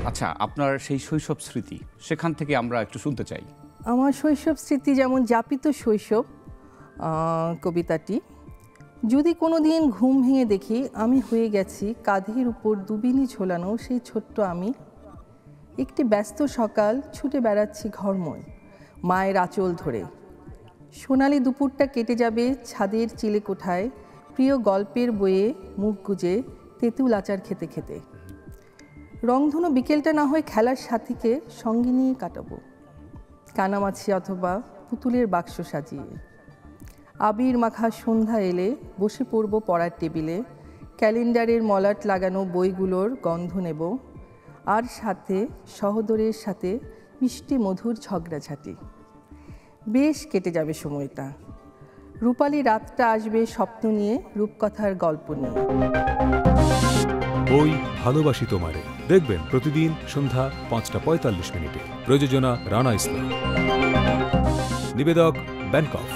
আচ্ছা, আপনার সেই শৈশব স্মৃতি সেখান থেকে আমরা একটু শুনতে চাই। আমার শৈশব স্মৃতি যেমন যাপিত শৈশব কবিতাটি, যদি কোনো দিন ঘুম ভেঙে দেখি আমি হয়ে গেছি কাঁধের উপর দুবিনি ঝোলানো সেই ছোট্ট আমি। একটি ব্যস্ত সকাল ছুটে বেড়াচ্ছি ঘরময় মায়ের আঁচল ধরে। সোনালি দুপুরটা কেটে যাবে ছাদের চিলেকোঠায় প্রিয় গল্পের বইয়ে মুখ গুজে তেঁতুল আচার খেতে খেতে। রংধনু বিকেলটা না হয় খেলার সাথীকে সঙ্গে নিয়ে কাটাবো, কানামাছি অথবা পুতুলের বাক্স সাজিয়ে। আবির মাখা সন্ধ্যা এলে বসে পড়ব পড়ার টেবিলে, ক্যালেন্ডারের মলাট লাগানো বইগুলোর গন্ধ নেব, আর সাথে সহোদরের সাথে মিষ্টি মধুর ঝগড়াঝাটি। বেশ কেটে যাবে সময়টা, রূপালী রাতটা আসবে স্বপ্ন নিয়ে, রূপকথার গল্প নিয়ে। বই ভালোবাসি তোমারে দেখবেন প্রতিদিন সন্ধ্যা 5:45 মিনিটে। প্রযোজনা রানা ইসলাম, নিবেদক ব্যাংকক।